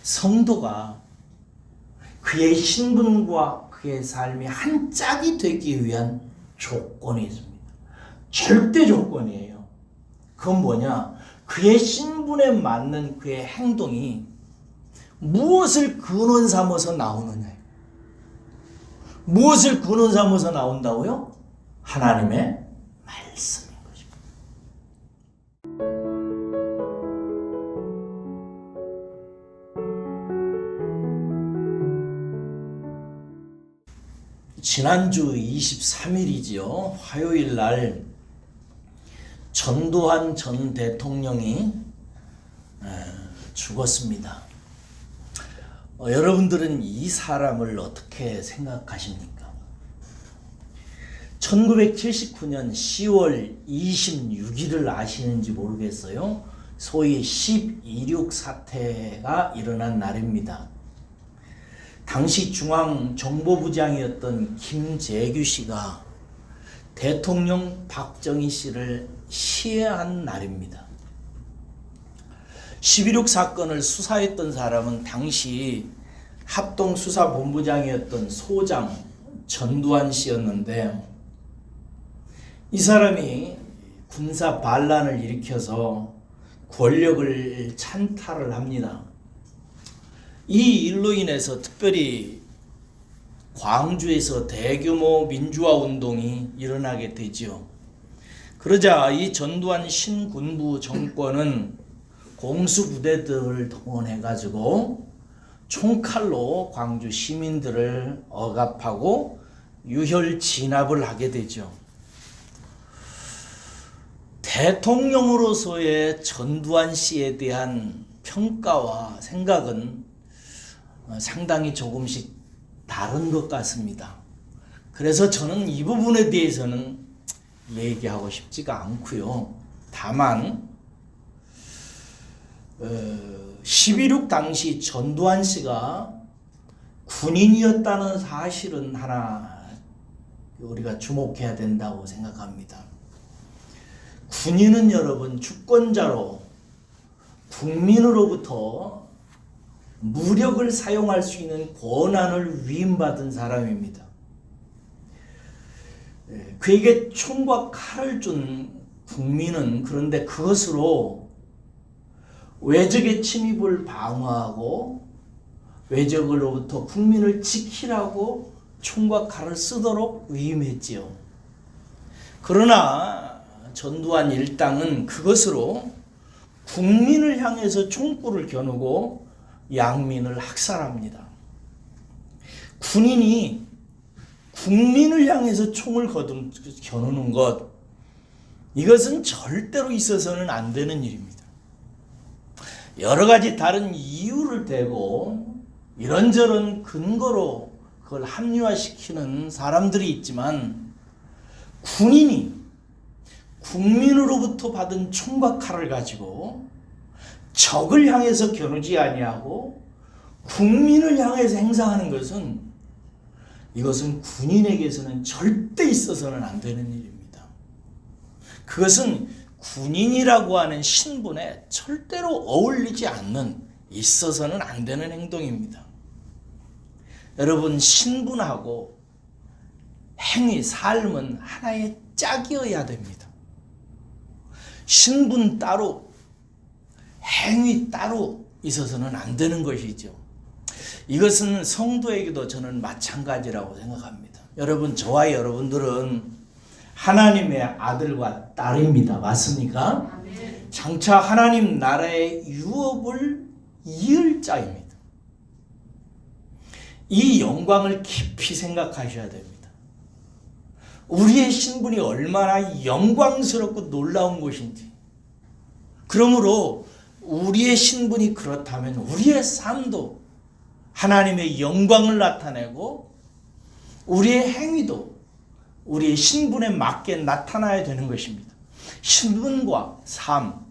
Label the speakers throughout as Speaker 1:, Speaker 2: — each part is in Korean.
Speaker 1: 성도가 그의 신분과 그의 삶이 한 짝이 되기 위한 조건이 있습니다. 절대 조건이에요. 그건 뭐냐? 그의 신분에 맞는 그의 행동이 무엇을 근원 삼아서 나오느냐. 무엇을 근원 삼아서 나온다고요? 하나님의 말씀인 것입니다. 지난주 23일이지요. 화요일 날 전두환 전 대통령이 죽었습니다. 여러분들은 이 사람을 어떻게 생각하십니까? 1979년 10월 26일을 아시는지 모르겠어요. 소위 10.26 사태가 일어난 날입니다. 당시 중앙정보부장이었던 김재규 씨가 대통령 박정희 씨를 시해한 날입니다. 10.16 사건을 수사했던 사람은 당시 합동수사본부장이었던 소장 전두환 씨였는데, 이 사람이 군사 반란을 일으켜서 권력을 찬탈을 합니다. 이 일로 인해서 특별히 광주에서 대규모 민주화 운동이 일어나게 되지요. 그러자 이 전두환 신군부 정권은 공수부대들을 동원해가지고 총칼로 광주 시민들을 억압하고 유혈 진압을 하게 되죠. 대통령으로서의 전두환 씨에 대한 평가와 생각은 상당히 조금씩 다른 것 같습니다. 그래서 저는 이 부분에 대해서는 얘기하고 싶지가 않고요. 다만 10.16 당시 전두환 씨가 군인이었다는 사실은 하나 우리가 주목해야 된다고 생각합니다. 군인은 여러분 주권자로 국민으로부터 무력을 사용할 수 있는 권한을 위임받은 사람입니다. 그에게 총과 칼을 준 국민은 그런데 그것으로 외적의 침입을 방어하고 외적으로부터 국민을 지키라고 총과 칼을 쓰도록 위임했지요. 그러나 전두환 일당은 그것으로 국민을 향해서 총구를 겨누고 양민을 학살합니다. 군인이 국민을 향해서 총을 겨누는 것, 이것은 절대로 있어서는 안 되는 일입니다. 여러 가지 다른 이유를 대고 이런저런 근거로 그걸 합리화시키는 사람들이 있지만, 군인이 국민으로부터 받은 총과 칼을 가지고 적을 향해서 겨누지 아니하고 국민을 향해서 행사하는 것은, 이것은 군인에게서는 절대 있어서는 안 되는 일입니다. 그것은 군인이라고 하는 신분에 절대로 어울리지 않는, 있어서는 안 되는 행동입니다. 여러분, 신분하고 행위, 삶은 하나의 짝이어야 됩니다. 신분 따로, 행위 따로 있어서는 안 되는 것이죠. 이것은 성도에게도 저는 마찬가지라고 생각합니다. 여러분, 저와 여러분들은 하나님의 아들과 딸입니다. 맞습니까? 아멘. 장차 하나님 나라의 유업을 이을 자입니다. 이 영광을 깊이 생각하셔야 됩니다. 우리의 신분이 얼마나 영광스럽고 놀라운 것인지, 그러므로 우리의 신분이 그렇다면 우리의 삶도 하나님의 영광을 나타내고 우리의 행위도 우리의 신분에 맞게 나타나야 되는 것입니다. 신분과 삶,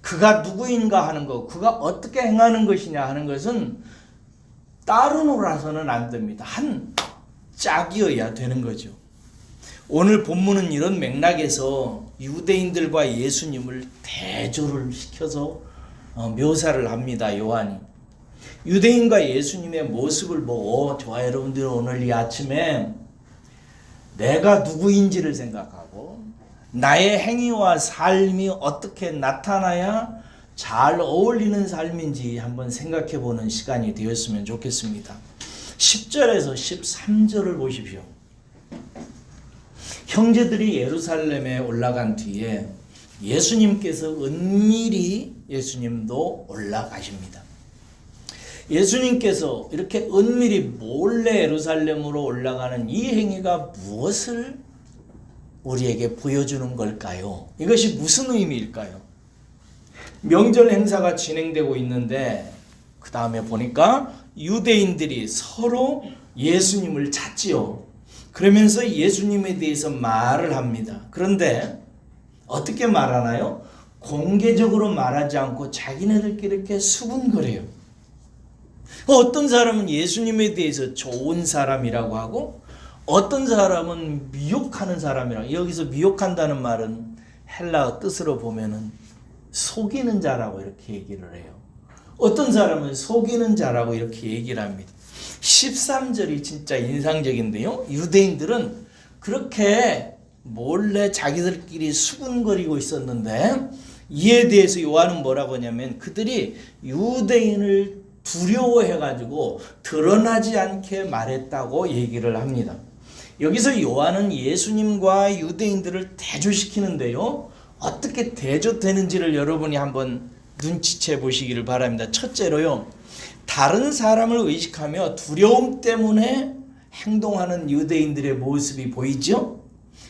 Speaker 1: 그가 누구인가 하는 것, 그가 어떻게 행하는 것이냐 하는 것은 따로 놀아서는 안 됩니다. 한 짝이어야 되는 거죠. 오늘 본문은 이런 맥락에서 유대인들과 예수님을 대조를 시켜서 묘사를 합니다. 요한이. 유대인과 예수님의 모습을 보고 저와 여러분들 오늘 이 아침에 내가 누구인지를 생각하고 나의 행위와 삶이 어떻게 나타나야 잘 어울리는 삶인지 한번 생각해 보는 시간이 되었으면 좋겠습니다. 10절에서 13절을 보십시오. 형제들이 예루살렘에 올라간 뒤에 예수님께서 은밀히 예수님도 올라가십니다. 예수님께서 이렇게 은밀히 몰래 예루살렘으로 올라가는 이 행위가 무엇을 우리에게 보여주는 걸까요? 이것이 무슨 의미일까요? 명절 행사가 진행되고 있는데 그 다음에 보니까 유대인들이 서로 예수님을 찾지요. 그러면서 예수님에 대해서 말을 합니다. 그런데 어떻게 말하나요? 공개적으로 말하지 않고 자기네들끼리 이렇게 수군거려요. 어떤 사람은 예수님에 대해서 좋은 사람이라고 하고 어떤 사람은 미혹하는 사람이라고. 여기서 미혹한다는 말은 헬라어 뜻으로 보면은 속이는 자라고 이렇게 얘기를 해요. 어떤 사람은 속이는 자라고 이렇게 얘기를 합니다. 13절이 진짜 인상적인데요. 유대인들은 그렇게 몰래 자기들끼리 수군거리고 있었는데 이에 대해서 요한은 뭐라고 하냐면 그들이 유대인을 두려워해가지고 드러나지 않게 말했다고 얘기를 합니다. 여기서 요한은 예수님과 유대인들을 대조시키는데요. 어떻게 대조되는지를 여러분이 한번 눈치채 보시기를 바랍니다. 첫째로요. 다른 사람을 의식하며 두려움 때문에 행동하는 유대인들의 모습이 보이죠.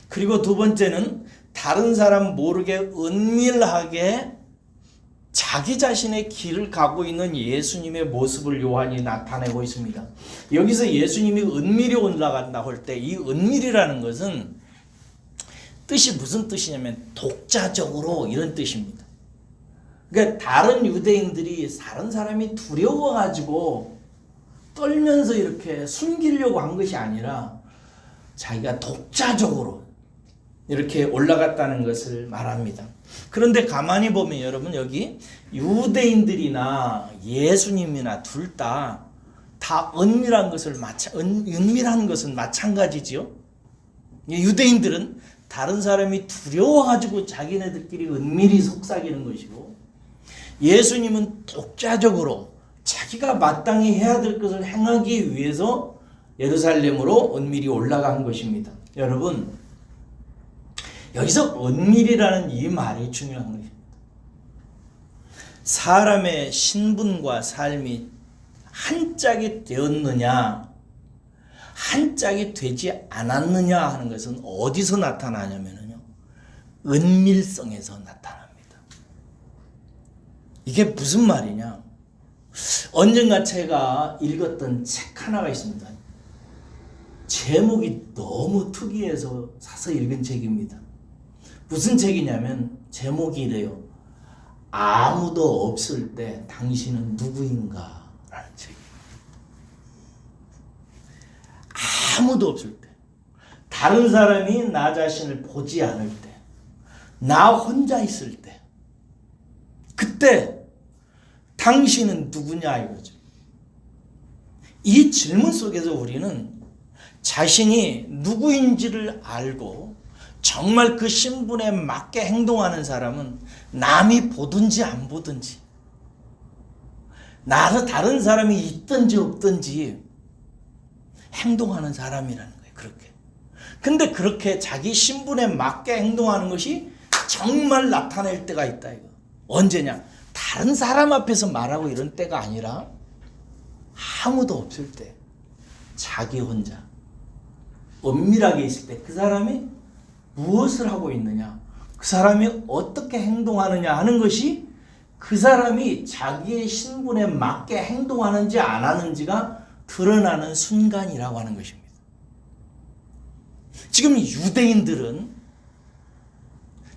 Speaker 1: 그리고 두 번째는 다른 사람 모르게 은밀하게 자기 자신의 길을 가고 있는 예수님의 모습을 요한이 나타내고 있습니다. 여기서 예수님이 은밀히 올라간다고 할 때 이 은밀이라는 것은 뜻이 무슨 뜻이냐면 독자적으로 이런 뜻입니다. 그러니까 다른 유대인들이 다른 사람이 두려워가지고 떨면서 이렇게 숨기려고 한 것이 아니라 자기가 독자적으로 이렇게 올라갔다는 것을 말합니다. 그런데 가만히 보면 여러분 여기 유대인들이나 예수님이나 둘 다 은밀한 것은 마찬가지지요. 유대인들은 다른 사람이 두려워가지고 자기네들끼리 은밀히 속삭이는 것이고 예수님은 독자적으로 자기가 마땅히 해야 될 것을 행하기 위해서 예루살렘으로 은밀히 올라간 것입니다. 여러분 여기서 은밀이라는 이 말이 중요한 것입니다. 사람의 신분과 삶이 한 짝이 되었느냐 한 짝이 되지 않았느냐 하는 것은 어디서 나타나냐면요. 은밀성에서 나타납니다. 이게 무슨 말이냐? 언젠가 제가 읽었던 책 하나가 있습니다. 제목이 너무 특이해서 사서 읽은 책입니다. 무슨 책이냐면 제목이 이래요. 아무도 없을 때 당신은 누구인가? 라는 책이에요. 아무도 없을 때, 다른 사람이 나 자신을 보지 않을 때, 나 혼자 있을 때, 그때 당신은 누구냐 이거죠. 이 질문 속에서 우리는 자신이 누구인지를 알고 정말 그 신분에 맞게 행동하는 사람은 남이 보든지 안 보든지 나서 다른 사람이 있든지 없든지 행동하는 사람이라는 거예요. 그렇게. 근데 그렇게 자기 신분에 맞게 행동하는 것이 정말 나타낼 때가 있다 이거. 언제냐? 다른 사람 앞에서 말하고 이런 때가 아니라 아무도 없을 때 자기 혼자 은밀하게 있을 때 그 사람이 무엇을 하고 있느냐, 그 사람이 어떻게 행동하느냐 하는 것이 그 사람이 자기의 신분에 맞게 행동하는지 안 하는지가 드러나는 순간이라고 하는 것입니다. 지금 유대인들은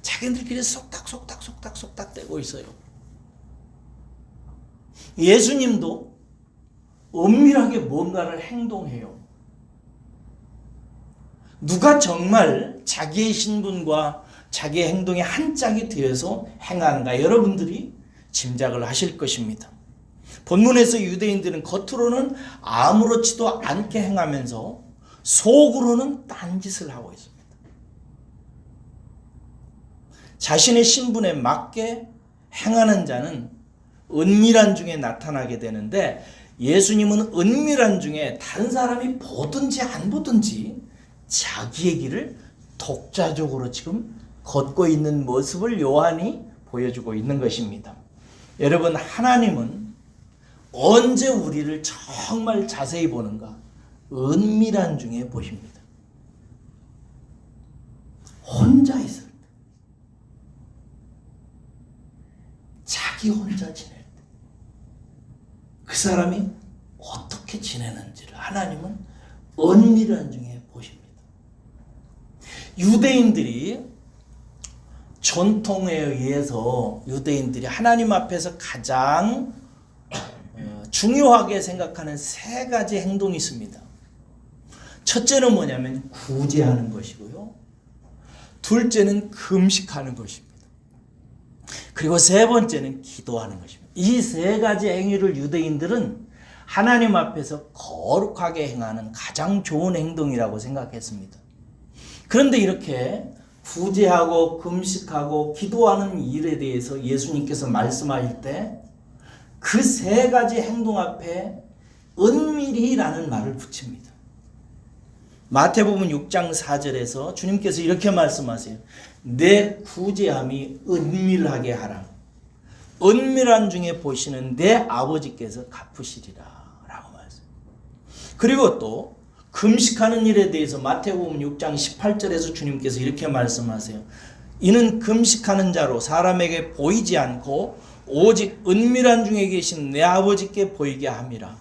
Speaker 1: 자기들끼리 속닥 대고 있어요. 예수님도 은밀하게 뭔가를 행동해요. 누가 정말 자기의 신분과 자기의 행동이 한 짝이 되어서 행하는가 여러분들이 짐작을 하실 것입니다. 본문에서 유대인들은 겉으로는 아무렇지도 않게 행하면서 속으로는 딴짓을 하고 있습니다. 자신의 신분에 맞게 행하는 자는 은밀한 중에 나타나게 되는데, 예수님은 은밀한 중에 다른 사람이 보든지 안 보든지 자기의 길을 독자적으로 지금 걷고 있는 모습을 요한이 보여주고 있는 것입니다. 여러분, 하나님은 언제 우리를 정말 자세히 보는가? 은밀한 중에 보십니다. 혼자 있을 때, 자기 혼자 지낼 때, 그 사람이 어떻게 지내는지를 하나님은 은밀한 중에 보십니다. 유대인들이 전통에 의해서 유대인들이 하나님 앞에서 가장 중요하게 생각하는 세 가지 행동이 있습니다. 첫째는 뭐냐면 구제하는 것이고요. 둘째는 금식하는 것입니다. 그리고 세 번째는 기도하는 것입니다. 이 세 가지 행위를 유대인들은 하나님 앞에서 거룩하게 행하는 가장 좋은 행동이라고 생각했습니다. 그런데 이렇게 구제하고 금식하고 기도하는 일에 대해서 예수님께서 말씀하실 때 그 세 가지 행동 앞에 은밀히라는 말을 붙입니다. 마태복음 6장 4절에서 주님께서 이렇게 말씀하세요. 내 구제함이 은밀하게 하라. 은밀한 중에 보시는 내 아버지께서 갚으시리라 라고 말씀합니다. 그리고 또 금식하는 일에 대해서 마태복음 6장 18절에서 주님께서 이렇게 말씀하세요. 이는 금식하는 자로 사람에게 보이지 않고 오직 은밀한 중에 계신 내 아버지께 보이게 함이라.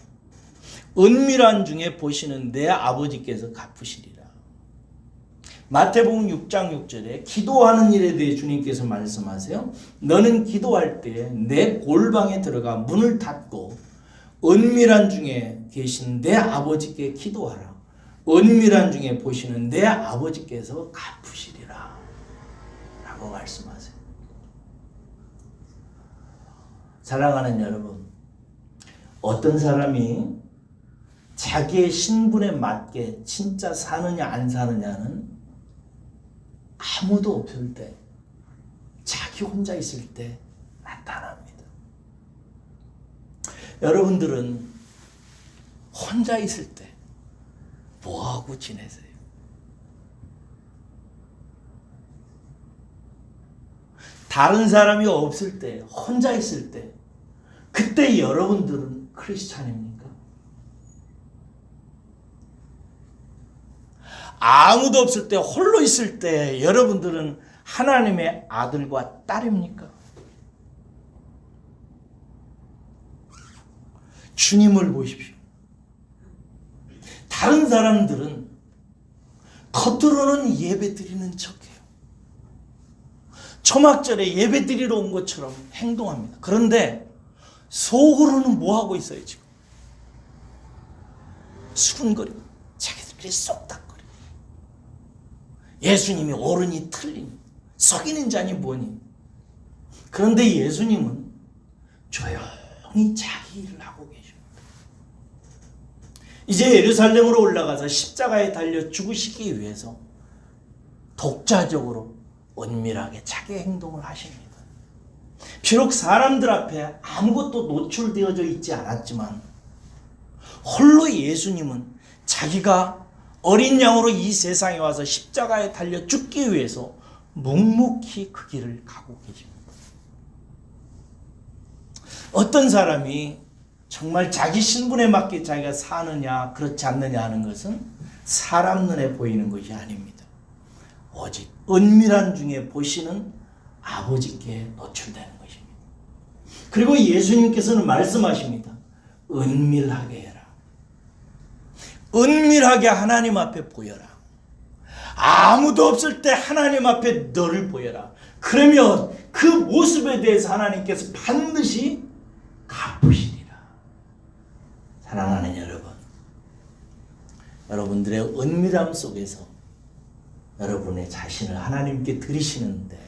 Speaker 1: 은밀한 중에 보시는 내 아버지께서 갚으시리라. 마태복음 6장 6절에 기도하는 일에 대해 주님께서 말씀하세요. 너는 기도할 때 내 골방에 들어가 문을 닫고 은밀한 중에 계신 내 아버지께 기도하라. 은밀한 중에 보시는 내 아버지께서 갚으시리라 라고 말씀하세요. 사랑하는 여러분, 어떤 사람이 자기의 신분에 맞게 진짜 사느냐 안 사느냐는 아무도 없을 때, 자기 혼자 있을 때 나타납니다. 여러분들은 혼자 있을 때 뭐하고 지내세요? 다른 사람이 없을 때, 혼자 있을 때, 그때 여러분들은 크리스찬입니까? 아무도 없을 때, 홀로 있을 때 여러분들은 하나님의 아들과 딸입니까? 주님을 보십시오. 다른 사람들은 겉으로는 예배 드리는 척해요. 초막절에 예배 드리러 온 것처럼 행동합니다. 그런데 속으로는 뭐하고 있어요 지금? 수근거리고 자기들끼리 쏙닥거리고 예수님이 옳으니 틀리니 속이는 자니 뭐니. 그런데 예수님은 조용히 자기 일을 하고 계십니다. 이제 예루살렘으로 올라가서 십자가에 달려 죽으시기 위해서 독자적으로 은밀하게 자기 행동을 하십니다. 비록 사람들 앞에 아무것도 노출되어져 있지 않았지만 홀로 예수님은 자기가 어린 양으로 이 세상에 와서 십자가에 달려 죽기 위해서 묵묵히 그 길을 가고 계십니다. 어떤 사람이 정말 자기 신분에 맞게 자기가 사느냐 그렇지 않느냐 하는 것은 사람 눈에 보이는 것이 아닙니다. 오직 은밀한 중에 보시는 아버지께 노출되는 것입니다. 그리고 예수님께서는 말씀하십니다. 은밀하게 해라. 은밀하게 하나님 앞에 보여라. 아무도 없을 때 하나님 앞에 너를 보여라. 그러면 그 모습에 대해서 하나님께서 반드시 갚으시리라. 사랑하는 여러분, 여러분들의 은밀함 속에서 여러분의 자신을 하나님께 드리시는데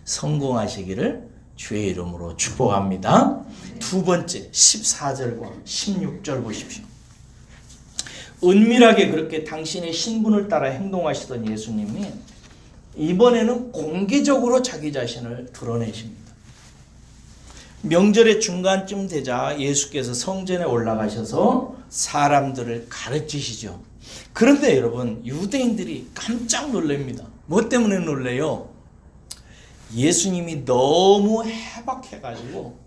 Speaker 1: 성공하시기를 주의 이름으로 축복합니다. 두 번째 14절과 16절 보십시오. 은밀하게 그렇게 당신의 신분을 따라 행동하시던 예수님이 이번에는 공개적으로 자기 자신을 드러내십니다. 명절의 중간쯤 되자 예수께서 성전에 올라가셔서 사람들을 가르치시죠. 그런데 여러분, 유대인들이 깜짝 놀랍니다. 뭐 때문에 놀래요? 예수님이 너무 해박해가지고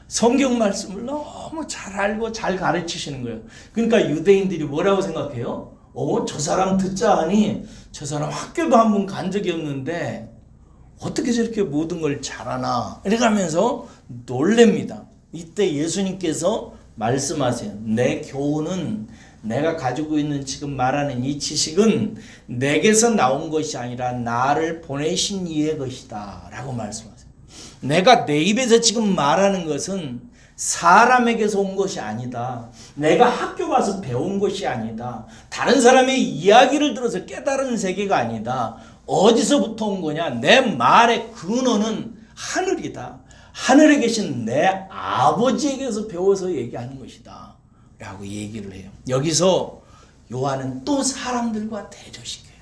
Speaker 1: 성경 말씀을 너무 잘 알고 잘 가르치시는 거예요. 그러니까 유대인들이 뭐라고 생각해요? 저 사람 듣자 하니 저 사람 학교도 한 번 간 적이 없는데 어떻게 저렇게 모든 걸 잘하나 이렇게 하면서 놀랍니다. 이때 예수님께서 말씀하세요. 내 교훈은, 내가 가지고 있는 지금 말하는 이 지식은 내게서 나온 것이 아니라 나를 보내신 이의 것이다 라고 말씀하세요. 내가 내 입에서 지금 말하는 것은 사람에게서 온 것이 아니다. 내가 학교 가서 배운 것이 아니다. 다른 사람의 이야기를 들어서 깨달은 세계가 아니다. 어디서부터 온 거냐? 내 말의 근원은 하늘이다. 하늘에 계신 내 아버지에게서 배워서 얘기하는 것이다 라고 얘기를 해요. 여기서 요한은 또 사람들과 대조시켜요.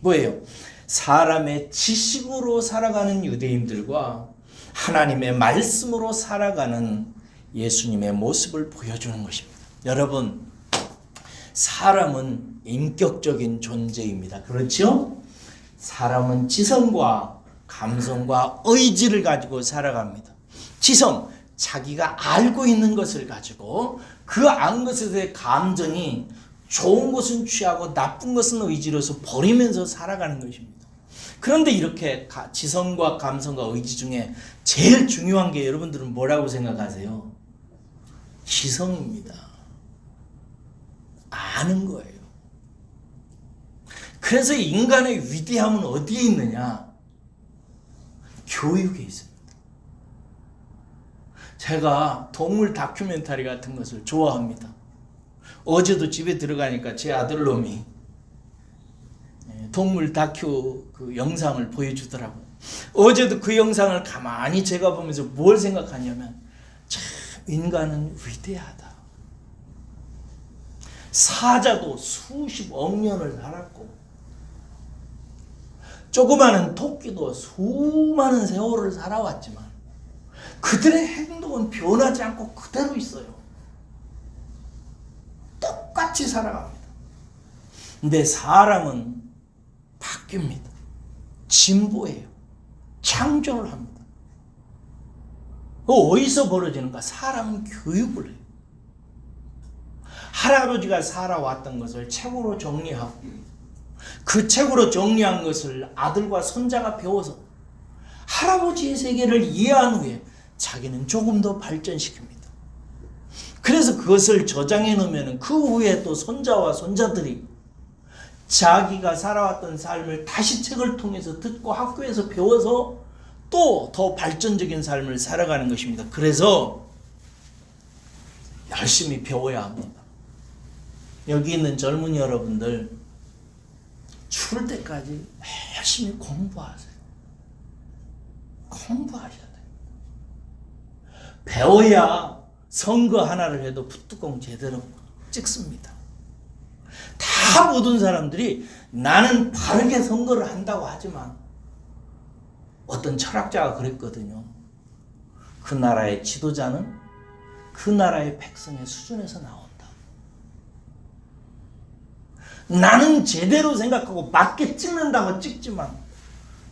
Speaker 1: 뭐예요? 사람의 지식으로 살아가는 유대인들과 하나님의 말씀으로 살아가는 예수님의 모습을 보여주는 것입니다. 여러분, 사람은 인격적인 존재입니다. 그렇죠? 사람은 지성과 감성과 의지를 가지고 살아갑니다. 지성, 자기가 알고 있는 것을 가지고 그 안 것에 대해 감정이 좋은 것은 취하고 나쁜 것은 의지로서 버리면서 살아가는 것입니다. 그런데 이렇게 지성과 감성과 의지 중에 제일 중요한 게 여러분들은 뭐라고 생각하세요? 지성입니다. 아는 거예요. 그래서 인간의 위대함은 어디에 있느냐? 교육에 있습니다. 제가 동물 다큐멘터리 같은 것을 좋아합니다. 어제도 집에 들어가니까 제 아들놈이 동물 다큐 그 영상을 보여주더라고요. 어제도 그 영상을 가만히 제가 보면서 뭘 생각하냐면, 참 인간은 위대하다. 사자도 수십억 년을 살았고 조그마한 토끼도 수많은 세월을 살아왔지만 그들의 행동은 변하지 않고 그대로 있어요. 똑같이 살아갑니다. 근데 사람은 바뀝니다. 진보해요. 창조를 합니다. 어디서 벌어지는가? 사람은 교육을 해요. 할아버지가 살아왔던 것을 책으로 정리하고 그 책으로 정리한 것을 아들과 손자가 배워서 할아버지의 세계를 이해한 후에 자기는 조금 더 발전시킵니다. 그래서 그것을 저장해 놓으면 그 후에 또 손자와 손자들이 자기가 살아왔던 삶을 다시 책을 통해서 듣고 학교에서 배워서 또 더 발전적인 삶을 살아가는 것입니다. 그래서 열심히 배워야 합니다. 여기 있는 젊은 여러분들, 죽을 때까지 열심히 공부하세요. 공부하셔야 돼요. 배워야 선거 하나를 해도 풋뚜껑 제대로 찍습니다. 다 모든 사람들이 나는 바르게 선거를 한다고 하지만 어떤 철학자가 그랬거든요. 그 나라의 지도자는 그 나라의 백성의 수준에서 나온다. 나는 제대로 생각하고 맞게 찍는다고 찍지만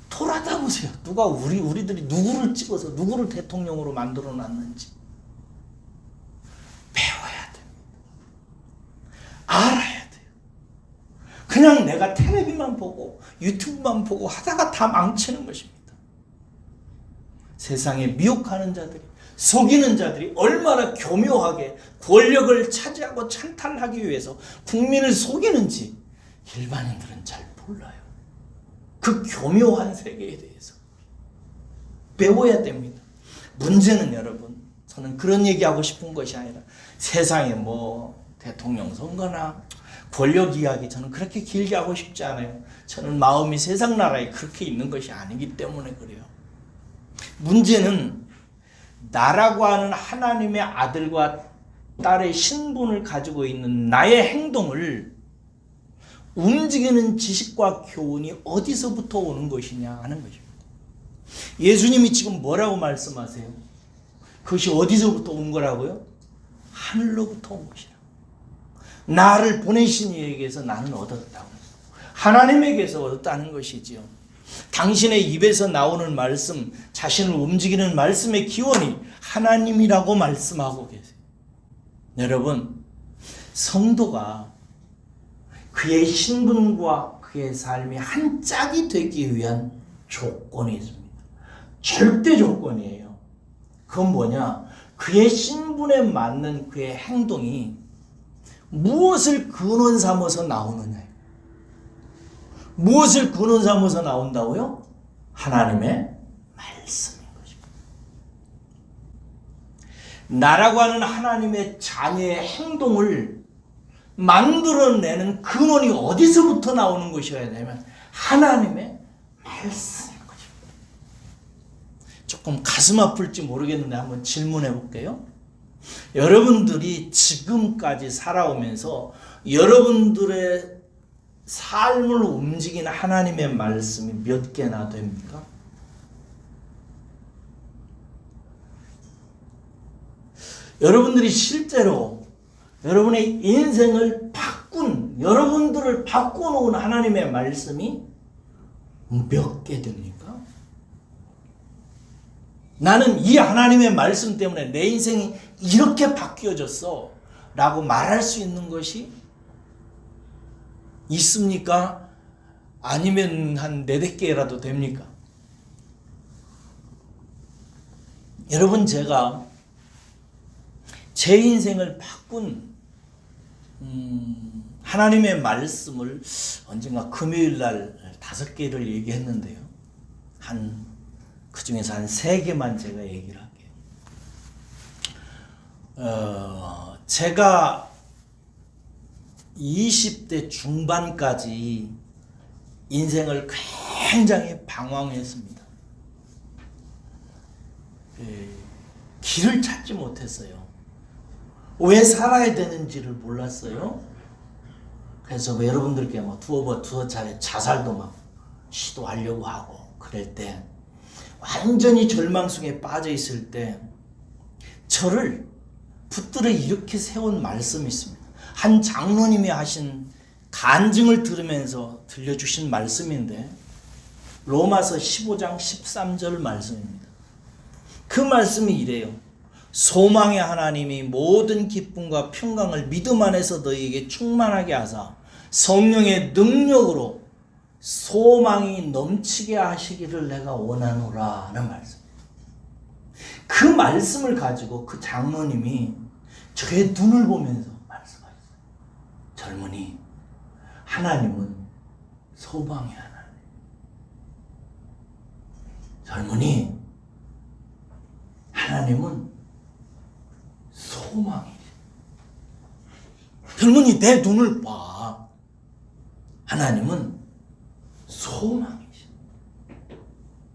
Speaker 1: 돌아다 보세요. 누가 우리들이 누구를 찍어서 누구를 대통령으로 만들어 놨는지 배워야 돼요. 알아야 돼요. 그냥 내가 텔레비만 보고 유튜브만 보고 하다가 다 망치는 것입니다. 세상에 미혹하는 자들이, 속이는 자들이 얼마나 교묘하게 권력을 차지하고 찬탈하기 위해서 국민을 속이는지 일반인들은 잘 몰라요. 그 교묘한 세계에 대해서 배워야 됩니다. 문제는 여러분, 저는 그런 얘기하고 싶은 것이 아니라 세상에 뭐 대통령 선거나 권력 이야기 저는 그렇게 길게 하고 싶지 않아요. 저는 마음이 세상 나라에 그렇게 있는 것이 아니기 때문에 그래요. 문제는 나라고 하는 하나님의 아들과 딸의 신분을 가지고 있는 나의 행동을 움직이는 지식과 교훈이 어디서부터 오는 것이냐 하는 것입니다. 예수님이 지금 뭐라고 말씀하세요? 그것이 어디서부터 온 거라고요? 하늘로부터 온 것이라. 나를 보내신 이에게서 나는 얻었다고. 하나님에게서 얻었다는 것이지요. 당신의 입에서 나오는 말씀, 자신을 움직이는 말씀의 기원이 하나님이라고 말씀하고 계세요. 여러분, 성도가 그의 신분과 그의 삶이 한 짝이 되기 위한 조건이 있습니다. 절대 조건이에요. 그건 뭐냐? 그의 신분에 맞는 그의 행동이 무엇을 근원 삼아서 나오느냐. 무엇을 근원 삼아서 나온다고요? 하나님의 말씀인 것입니다. 나라고 하는 하나님의 자녀의 행동을 만들어내는 근원이 어디서부터 나오는 것이어야 되면 하나님의 말씀인 것입니다. 조금 가슴 아플지 모르겠는데 한번 질문해 볼게요. 여러분들이 지금까지 살아오면서 여러분들의 삶을 움직이는 하나님의 말씀이 몇 개나 됩니까? 여러분들이 실제로 여러분의 인생을 여러분들을 바꿔놓은 하나님의 말씀이 몇 개 됩니까? 나는 이 하나님의 말씀 때문에 내 인생이 이렇게 바뀌어졌어 라고 말할 수 있는 것이 있습니까? 아니면 한 4-5개라도 됩니까? 여러분, 제가 제 인생을 바꾼 하나님의 말씀을 언젠가 금요일날 5개를 얘기했는데요. 그 중에서 한 3개만 제가 얘기를 할게요. 제가 20대 중반까지 인생을 굉장히 방황했습니다. 길을 찾지 못했어요. 왜 살아야 되는지를 몰랐어요. 그래서 여러분들께 두어 차례 자살도 막 시도하려고 하고 그럴 때, 완전히 절망 속에 빠져 있을 때 저를 붙들어 이렇게 세운 말씀이 있습니다. 한 장로님이 하신 간증을 들으면서 들려주신 말씀인데, 로마서 15장 13절 말씀입니다. 그 말씀이 이래요. 소망의 하나님이 모든 기쁨과 평강을 믿음 안에서 너희에게 충만하게 하사 성령의 능력으로 소망이 넘치게 하시기를 내가 원하노라 하는 말씀. 그 말씀을 가지고 그 장로님이 저의 눈을 보면서 말씀하셨어요. 젊은이, 하나님은 소망의 하나님. 젊은이, 하나님은 소망이지. 젊은이, 내 눈을 봐. 하나님은 소망이지.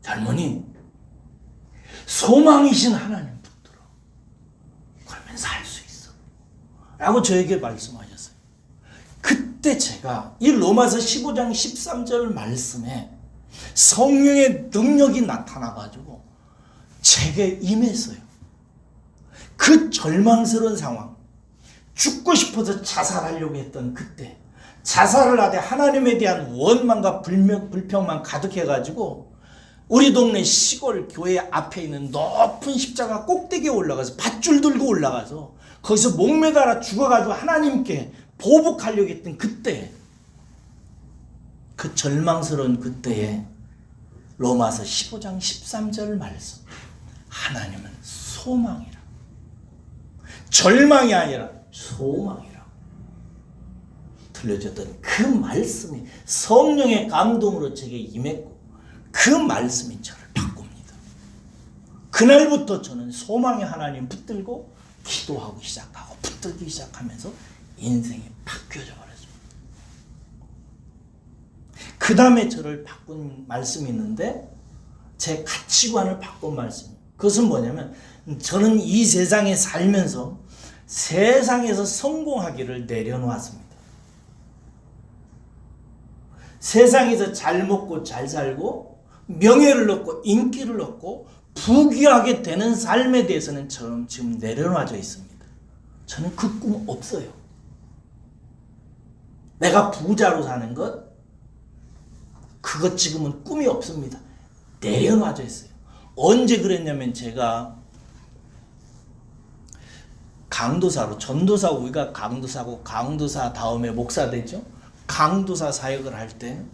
Speaker 1: 젊은이, 소망이신 하나님 붙들어. 그러면 살 수 있어. 라고 저에게 말씀하셨어요. 그때 제가 이 로마서 15장 13절 말씀에 성령의 능력이 나타나가지고 제게 임했어요. 그 절망스러운 상황, 죽고 싶어서 자살하려고 했던 그때, 자살을 하되 하나님에 대한 원망과 불평만 가득해가지고 우리 동네 시골 교회 앞에 있는 높은 십자가 꼭대기에 올라가서 밧줄 들고 올라가서 거기서 목매달아 죽어가지고 하나님께 보복하려고 했던 그때, 그 절망스러운 그때에 로마서 15장 13절 말씀, 하나님은 소망이라. 절망이 아니라 소망이라 들려졌던 그 말씀이 성령의 감동으로 제게 임했고, 그 말씀이 저를 바꿉니다. 그날부터 저는 소망의 하나님 붙들고 기도하기 시작하고 붙들기 시작하면서 인생이 바뀌어져 버렸습니다. 그 다음에 저를 바꾼 말씀이 있는데, 제 가치관을 바꾼 말씀이에요. 그것은 뭐냐면 저는 이 세상에 살면서 세상에서 성공하기를 내려놓았습니다. 세상에서 잘 먹고 잘 살고 명예를 얻고 인기를 얻고 부귀하게 되는 삶에 대해서는 저는 지금 내려놔져 있습니다. 저는 그 꿈 없어요. 내가 부자로 사는 것, 그것 지금은 꿈이 없습니다. 내려놔져 있어요. 언제 그랬냐면 제가 강도사로, 전도사 우리가 강도사고 강도사 다음에 목사 되죠. 강도사 사역을 할 때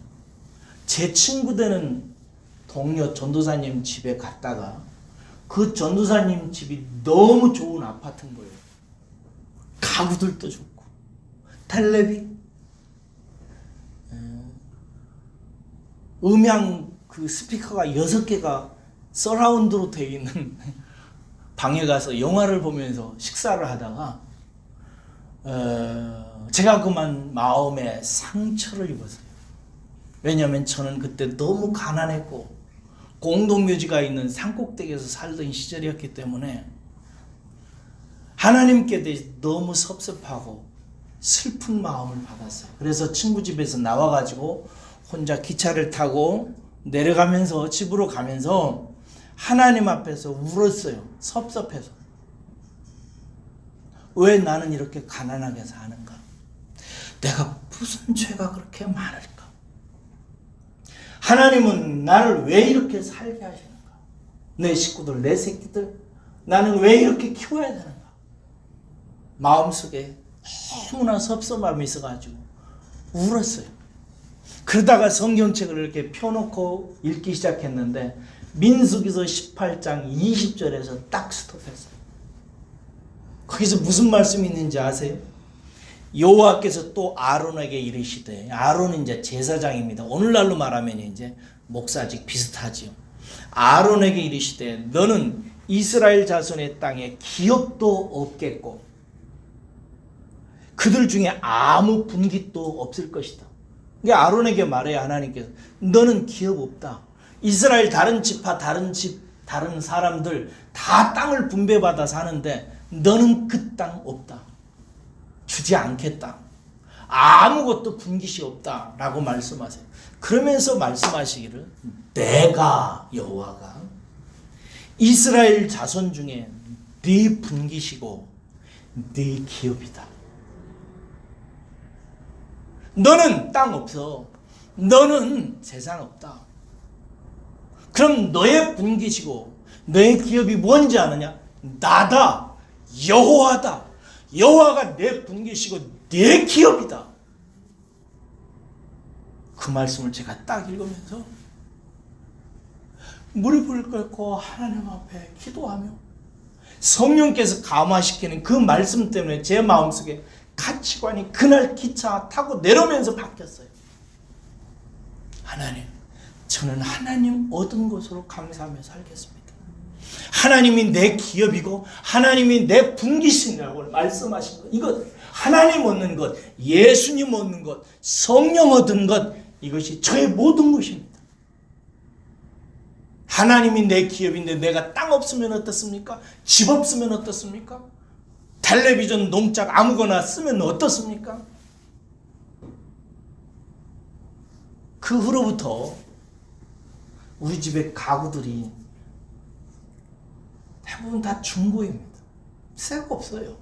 Speaker 1: 제 친구 되는 동료 전도사님 집에 갔다가 그 전도사님 집이 너무 좋은 아파트인 거예요. 가구들도 좋고 텔레비, 음향 그 스피커가 6개가 서라운드로 되어 있는 방에 가서 영화를 보면서 식사를 하다가 제가 그만 마음에 상처를 입었어요. 왜냐하면 저는 그때 너무 가난했고 공동묘지가 있는 산꼭대기에서 살던 시절이었기 때문에 하나님께 대해서 너무 섭섭하고 슬픈 마음을 받았어요. 그래서 친구 집에서 나와가지고 혼자 기차를 타고 내려가면서 집으로 가면서 하나님 앞에서 울었어요. 섭섭해서. 왜 나는 이렇게 가난하게 사는가? 내가 무슨 죄가 그렇게 많을까? 하나님은 나를 왜 이렇게 살게 하시는가? 내 식구들, 내 새끼들, 나는 왜 이렇게 키워야 되는가? 마음속에 너무나 섭섭함이 있어가지고 울었어요. 그러다가 성경책을 이렇게 펴놓고 읽기 시작했는데 민수기서 18장 20절에서 딱 스톱했어요. 거기서 무슨 말씀이 있는지 아세요? 여호와께서 또 아론에게 이르시되, 아론은 이제 제사장입니다. 오늘날로 말하면 이제 목사직 비슷하지요. 아론에게 이르시되 너는 이스라엘 자손의 땅에 기업도 없겠고 그들 중에 아무 분깃도 없을 것이다. 이게 아론에게 말해요. 하나님께서 너는 기업 없다. 이스라엘 다른 지파, 다른 사람들 다 땅을 분배받아 사는데 너는 그 땅 없다. 주지 않겠다. 아무것도 분깃이 없다. 라고 말씀하세요. 그러면서 말씀하시기를 내가 여호와가 이스라엘 자손 중에 네 분깃이고 네 기업이다. 너는 땅 없어. 너는 재산 없다. 그럼 너의 분깃이고 너의 기업이 뭔지 아느냐? 나다. 여호와다. 여호와가 내 분깃이고 내 기업이다. 그 말씀을 제가 딱 읽으면서 무릎을 꿇고 하나님 앞에 기도하며 성령께서 감화시키는 그 말씀 때문에 제 마음속에 가치관이 그날 기차 타고 내려오면서 바뀌었어요. 하나님, 저는 하나님 얻은 것으로 감사하며 살겠습니다. 하나님이 내 기업이고 하나님이 내 분깃이라고 말씀하신 것, 이것 하나님 얻는 것, 예수님 얻는 것, 성령 얻은 것, 이것이 저의 모든 것입니다. 하나님이 내 기업인데 내가 땅 없으면 어떻습니까? 집 없으면 어떻습니까? 텔레비전, 농작 아무거나 쓰면 어떻습니까? 그 후로부터 우리 집의 가구들이 대부분 다 중고입니다. 새 거 없어요.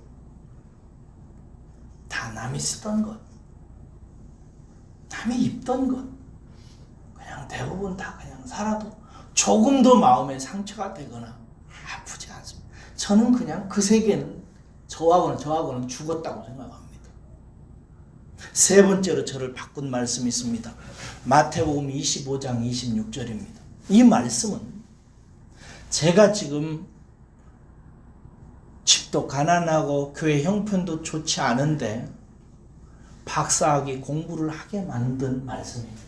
Speaker 1: 다 남이 쓰던 것, 남이 입던 것, 그냥 대부분 다 그냥 살아도 조금도 마음에 상처가 되거나 아프지 않습니다. 저는 그냥 그 세계는 저하고는 죽었다고 생각합니다. 세 번째로 저를 바꾼 말씀이 있습니다. 마태복음 25장 26절입니다. 이 말씀은 제가 지금 집도 가난하고 교회 형편도 좋지 않은데 박사학위 공부를 하게 만든 말씀입니다.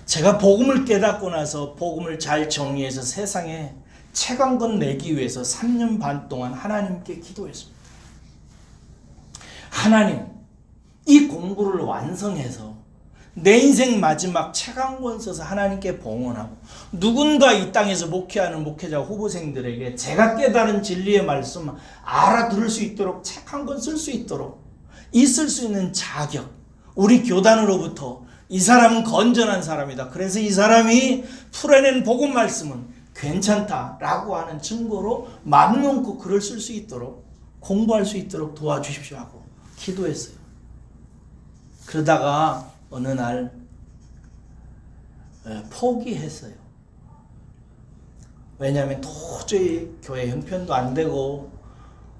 Speaker 1: 제가 복음을 깨닫고 나서 복음을 잘 정리해서 세상에 책 한 권 내기 위해서 3년 반 동안 하나님께 기도했습니다. 하나님, 이 공부를 완성해서 내 인생 마지막 책 한 권 써서 하나님께 봉헌하고 누군가 이 땅에서 목회하는 목회자 후보생들에게 제가 깨달은 진리의 말씀 알아들을 수 있도록 책 한 권 쓸 수 있도록 있을 수 있는 자격, 우리 교단으로부터 이 사람은 건전한 사람이다, 그래서 이 사람이 풀어낸 복음 말씀은 괜찮다라고 하는 증거로 맘 놓고 글을 쓸 수 있도록 공부할 수 있도록 도와주십시오 하고 기도했어요. 그러다가 어느 날 포기했어요. 왜냐하면 도저히 교회 형편도 안 되고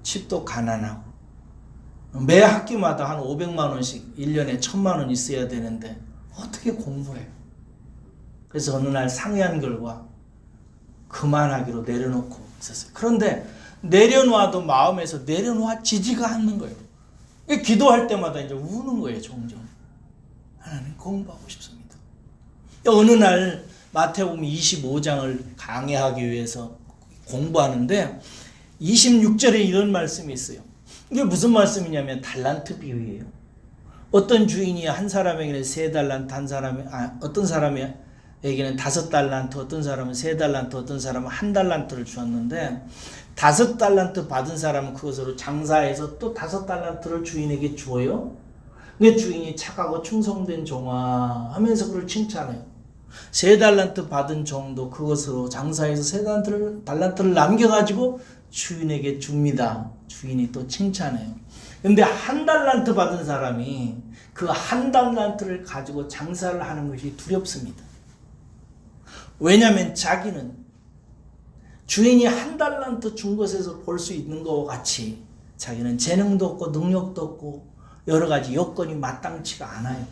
Speaker 1: 집도 가난하고 매 학기마다 한 500만 원씩 1년에 1000만 원 있어야 되는데 어떻게 공부해요? 그래서 어느 날 상의한 결과 그만하기로 내려놓고 있었어요. 그런데 내려놔도 마음에서 내려놔지지가 않는 거예요. 기도할 때마다 이제 우는 거예요. 종종 하나님 공부하고 싶습니다. 어느 날 마태복음 25장을 강해하기 위해서 공부하는데 26절에 이런 말씀이 있어요. 이게 무슨 말씀이냐면 달란트 비유예요. 어떤 주인이 한 사람에게는 3달란트, 어떤 사람에게는 5달란트, 어떤 사람은 3달란트, 어떤 사람은 1달란트를 주었는데 5달란트 받은 사람은 그것으로 장사해서 또 5달란트를 주인에게 주어요. 그 주인이 착하고 충성된 종아 하면서 그를 칭찬해요. 3달란트 받은 종도 그것으로 장사해서 3달란트를 남겨가지고 주인에게 줍니다. 주인이 또 칭찬해요. 근데 1달란트 받은 사람이 그 1달란트를 가지고 장사를 하는 것이 두렵습니다. 왜냐하면 자기는 주인이 1달란트 준 것에서 볼 수 있는 것과 같이 자기는 재능도 없고 능력도 없고 여러 가지 여건이 마땅치가 않아요.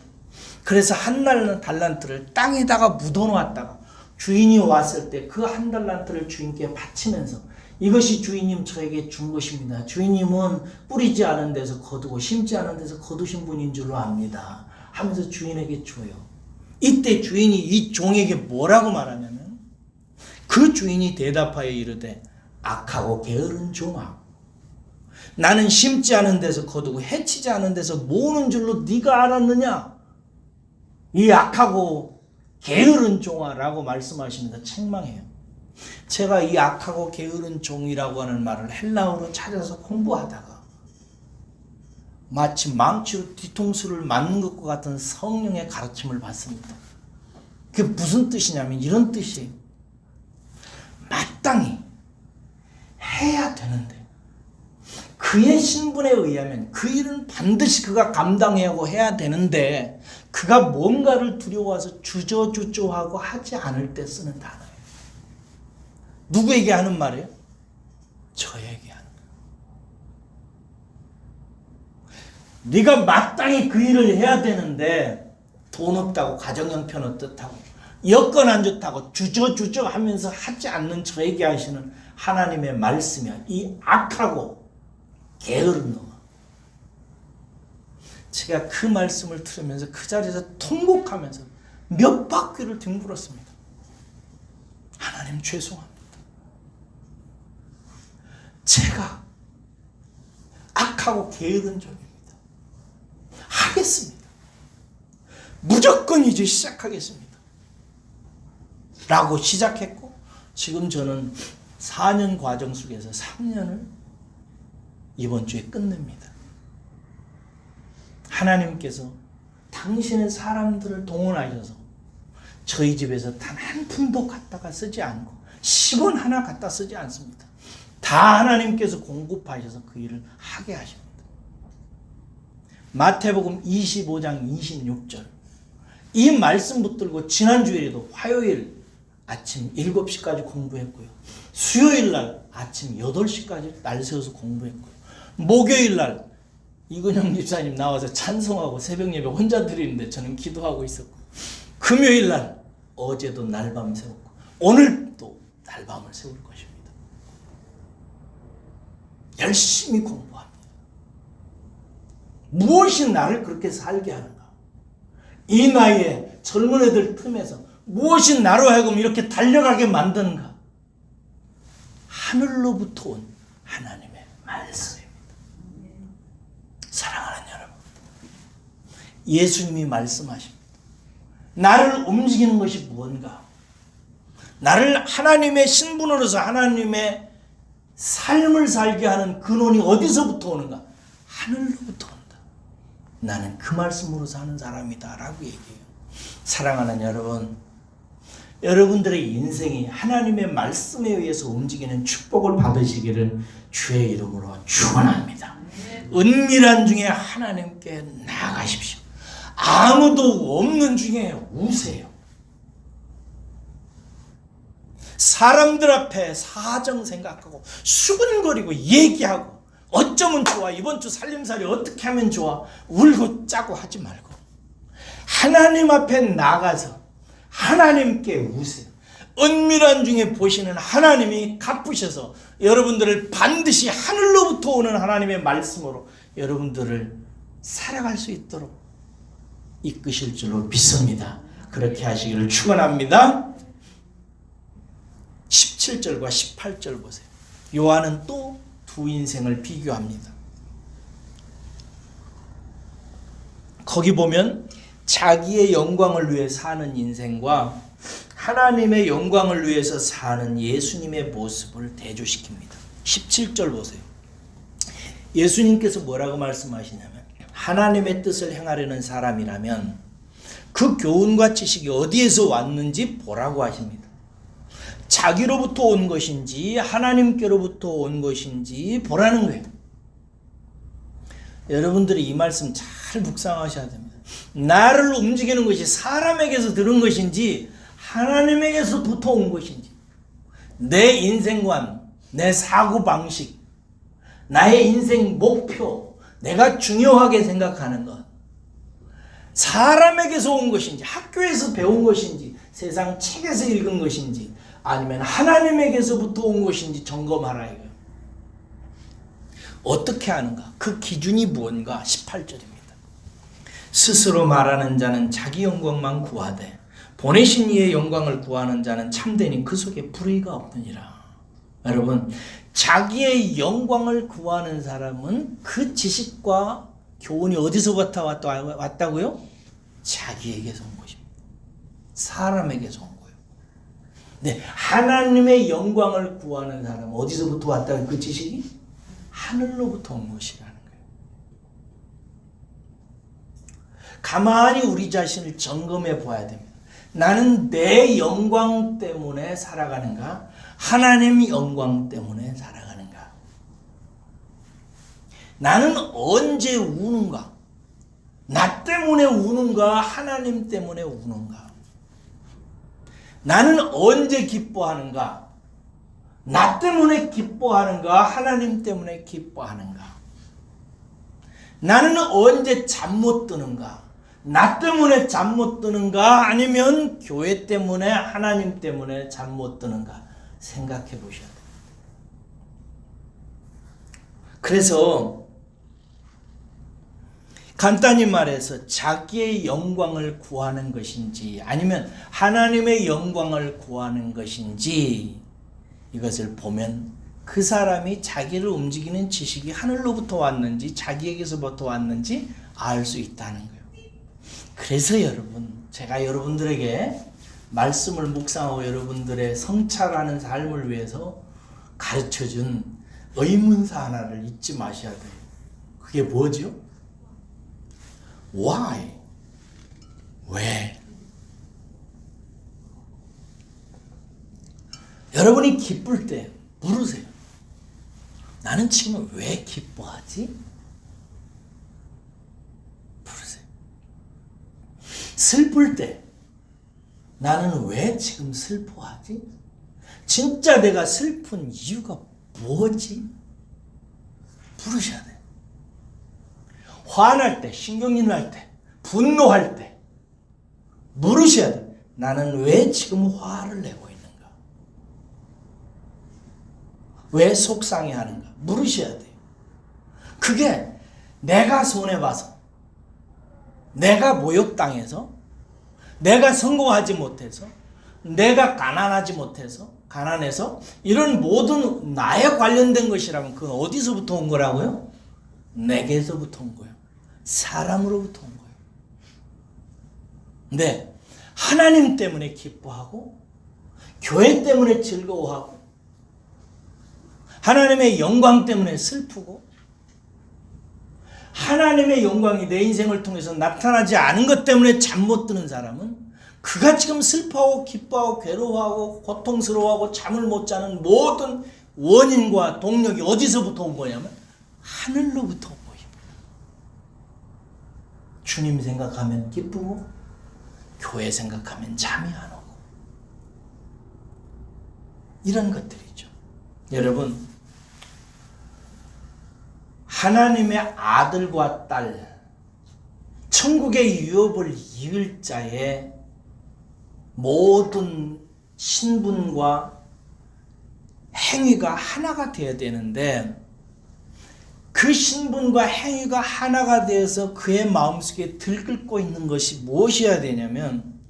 Speaker 1: 그래서 1달란트를 땅에다가 묻어놓았다가 주인이 왔을 때 그 1달란트를 주인께 바치면서 이것이 주인님 저에게 준 것입니다. 주인님은 뿌리지 않은 데서 거두고 심지 않은 데서 거두신 분인 줄로 압니다. 하면서 주인에게 줘요. 이때 주인이 이 종에게 뭐라고 말하냐면 그 주인이 대답하여 이르되 악하고 게으른 종아, 나는 심지 않은 데서 거두고 해치지 않은 데서 모으는 줄로 네가 알았느냐? 이 악하고 게으른 종아라고 말씀하십니다. 책망해요. 제가 이 악하고 게으른 종이라고 하는 말을 헬라어로 찾아서 공부하다가 마치 망치로 뒤통수를 맞는 것과 같은 성령의 가르침을 받습니다. 그게 무슨 뜻이냐면 이런 뜻이에요. 마땅히 해야 되는데 그의 신분에 의하면 그 일은 반드시 그가 감당해야 하고 해야 되는데 그가 뭔가를 두려워서 주저주저하고 하지 않을 때 쓰는 단어예요. 누구에게 하는 말이에요? 저에게 하는 거예요. 네가 마땅히 그 일을 해야 되는데 돈 없다고, 가정 형편 어떻다고, 여건 안 좋다고 주저주저 하면서 하지 않는 저에게 하시는 하나님의 말씀이야. 이 악하고 게으른 놈아. 제가 그 말씀을 들으면서 그 자리에서 통곡하면서 몇 바퀴를 뒹굴었습니다. 하나님 죄송합니다. 제가 악하고 게으른 종입니다. 하겠습니다. 무조건 이제 시작하겠습니다. 라고 시작했고 지금 저는 4년 과정 속에서 3년을 이번 주에 끝냅니다. 하나님께서 당신의 사람들을 동원하셔서 저희 집에서 단 한 푼도 갖다가 쓰지 않고 10원 하나 갖다 쓰지 않습니다. 다 하나님께서 공급하셔서 그 일을 하게 하십니다. 마태복음 25장 26절 이 말씀 붙들고 지난주에도 화요일 아침 7시까지 공부했고요. 수요일 날 아침 8시까지 날 세워서 공부했고요. 목요일 날 이근영 집사님 나와서 찬송하고 새벽 예배 혼자 드리는데 저는 기도하고 있었고, 금요일 날 어제도 날밤 세웠고 오늘도 날밤을 세울 것입니다. 열심히 공부합니다. 무엇이 나를 그렇게 살게 하는가? 이 나이에 젊은 애들 틈에서 무엇이 나로 하여금 이렇게 달려가게 만드는가? 하늘로부터 온 하나님의 말씀입니다. 사랑하는 여러분, 예수님이 말씀하십니다. 나를 움직이는 것이 무언가? 나를 하나님의 신분으로서 하나님의 삶을 살게 하는 근원이 어디서부터 오는가? 하늘로부터 온다. 나는 그 말씀으로 사는 사람이다 라고 얘기해요. 사랑하는 여러분, 여러분들의 인생이 하나님의 말씀에 의해서 움직이는 축복을 받으시기를 주의 이름으로 축원합니다. 은밀한 중에 하나님께 나아가십시오. 아무도 없는 중에 우세요. 사람들 앞에 사정 생각하고 수근거리고 얘기하고 어쩌면 좋아, 이번 주 살림살이 어떻게 하면 좋아, 울고 짜고 하지 말고 하나님 앞에 나가서 하나님께 우세요. 은밀한 중에 보시는 하나님이 갚으셔서 여러분들을 반드시 하늘로부터 오는 하나님의 말씀으로 여러분들을 살아갈 수 있도록 이끄실 줄로 믿습니다. 그렇게 하시기를 축원합니다. 17절과 18절 보세요. 요한은 또 두 인생을 비교합니다. 거기 보면 자기의 영광을 위해 사는 인생과 하나님의 영광을 위해서 사는 예수님의 모습을 대조시킵니다. 17절 보세요. 예수님께서 뭐라고 말씀하시냐면 하나님의 뜻을 행하려는 사람이라면 그 교훈과 지식이 어디에서 왔는지 보라고 하십니다. 자기로부터 온 것인지 하나님께로부터 온 것인지 보라는 거예요. 여러분들이 이 말씀 잘 묵상하셔야 됩니다. 나를 움직이는 것이 사람에게서 들은 것인지 하나님에게서부터 온 것인지, 내 인생관, 내 사고방식, 나의 인생 목표, 내가 중요하게 생각하는 것, 사람에게서 온 것인지 학교에서 배운 것인지 세상 책에서 읽은 것인지 아니면 하나님에게서부터 온 것인지 점검하라 이거예요. 어떻게 하는가? 그 기준이 무언가? 18절입니다. 스스로 말하는 자는 자기 영광만 구하되 보내신 이의 영광을 구하는 자는 참되니 그 속에 불의가 없느니라. 여러분, 자기의 영광을 구하는 사람은 그 지식과 교훈이 어디서부터 왔다고요? 자기에게서 온 것입니다. 사람에게서 온 거예요. 네, 하나님의 영광을 구하는 사람은 어디서부터 왔다는 그 지식이? 하늘로부터 온 것이라는 거예요. 가만히 우리 자신을 점검해 보아야 됩니다. 나는 내 영광 때문에 살아가는가? 하나님 영광 때문에 살아가는가? 나는 언제 우는가? 나 때문에 우는가? 하나님 때문에 우는가? 나는 언제 기뻐하는가? 나 때문에 기뻐하는가? 하나님 때문에 기뻐하는가? 나는 언제 잠 못 드는가? 나 때문에 잠 못 드는가? 아니면 교회 때문에 하나님 때문에 잠 못 드는가? 생각해 보셔야 됩니다. 그래서 간단히 말해서 자기의 영광을 구하는 것인지 아니면 하나님의 영광을 구하는 것인지 이것을 보면 그 사람이 자기를 움직이는 지식이 하늘로부터 왔는지 자기에게서부터 왔는지 알 수 있다는 거예요. 그래서 여러분, 제가 여러분들에게 말씀을 묵상하고 여러분들의 성찰하는 삶을 위해서 가르쳐준 의문사 하나를 잊지 마셔야 돼요. 그게 뭐죠? Why? 왜? 여러분이 기쁠 때 물으세요. 나는 지금 왜 기뻐하지? 물으세요. 슬플 때 나는 왜 지금 슬퍼하지? 진짜 내가 슬픈 이유가 뭐지? 물으셔야 돼요. 화날 때, 신경이 날 때, 분노할 때 물으셔야 돼요. 나는 왜 지금 화를 내고 있는가? 왜 속상해하는가? 물으셔야 돼요. 그게 내가 손해봐서, 내가 모욕당해서, 내가 성공하지 못해서, 내가 가난해서 이런 모든 나에 관련된 것이라면 그건 어디서부터 온 거라고요? 내게서부터 온 거예요. 사람으로부터 온 거예요. 근데 하나님 때문에 기뻐하고 교회 때문에 즐거워하고 하나님의 영광 때문에 슬프고 하나님의 영광이 내 인생을 통해서 나타나지 않은 것 때문에 잠 못 드는 사람은 그가 지금 슬퍼하고 기뻐하고 괴로워하고 고통스러워하고 잠을 못 자는 모든 원인과 동력이 어디서부터 온 거냐면 하늘로부터 온 것입니다. 주님 생각하면 기쁘고 교회 생각하면 잠이 안 오고 이런 것들이죠. 여러분, 하나님의 아들과 딸, 천국의 유업을 이을 자의 모든 신분과 행위가 하나가 되어야 되는데 그 신분과 행위가 하나가 되어서 그의 마음속에 들끓고 있는 것이 무엇이어야 되냐면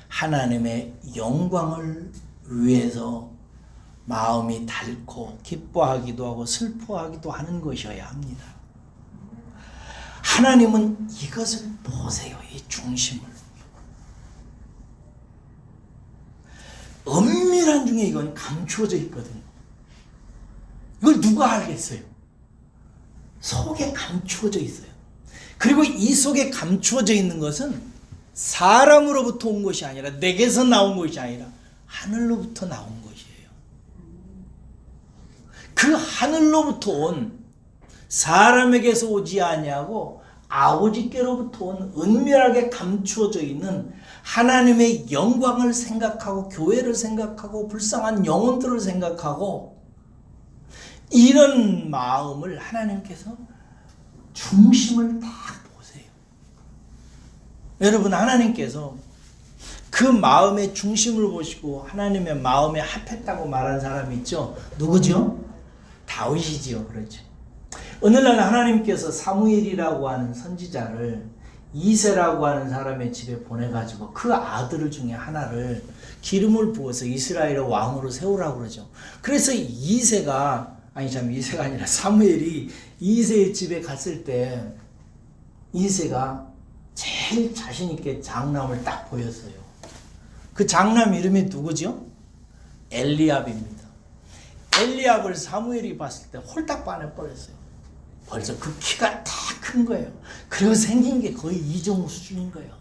Speaker 1: 하나님의 영광을 위해서 마음이 닳고 기뻐하기도 하고 슬퍼하기도 하는 것이어야 합니다. 하나님은 이것을 보세요. 이 중심을. 은밀한 중에 이건 감추어져 있거든요. 이걸 누가 알겠어요? 속에 감추어져 있어요. 그리고 이 속에 감추어져 있는 것은 사람으로부터 온 것이 아니라 내게서 나온 것이 아니라 하늘로부터 나온 것이에요. 그 하늘로부터 온 사람에게서 오지 아니하고 아버지께로부터 온 은밀하게 감추어져 있는 하나님의 영광을 생각하고 교회를 생각하고 불쌍한 영혼들을 생각하고 이런 마음을 하나님께서 중심을 딱 보세요. 여러분, 하나님께서 그 마음의 중심을 보시고 하나님의 마음에 합했다고 말한 사람이 있죠. 누구죠? 다윗이지요. 그렇죠. 오늘날 하나님께서 사무엘이라고 하는 선지자를 이새라고 하는 사람의 집에 보내가지고 그 아들 중에 하나를 기름을 부어서 이스라엘의 왕으로 세우라고 그러죠. 그래서 이새가 아니라 사무엘이 이새의 집에 갔을 때 이새가 제일 자신 있게 장남을 딱 보였어요. 그 장남 이름이 누구죠? 엘리압입니다. 엘리압을 사무엘이 봤을 때 홀딱 반해버렸어요. 벌써 그 키가 다 큰 거예요. 그리고 생긴 게 거의 이정우 수준인 거예요.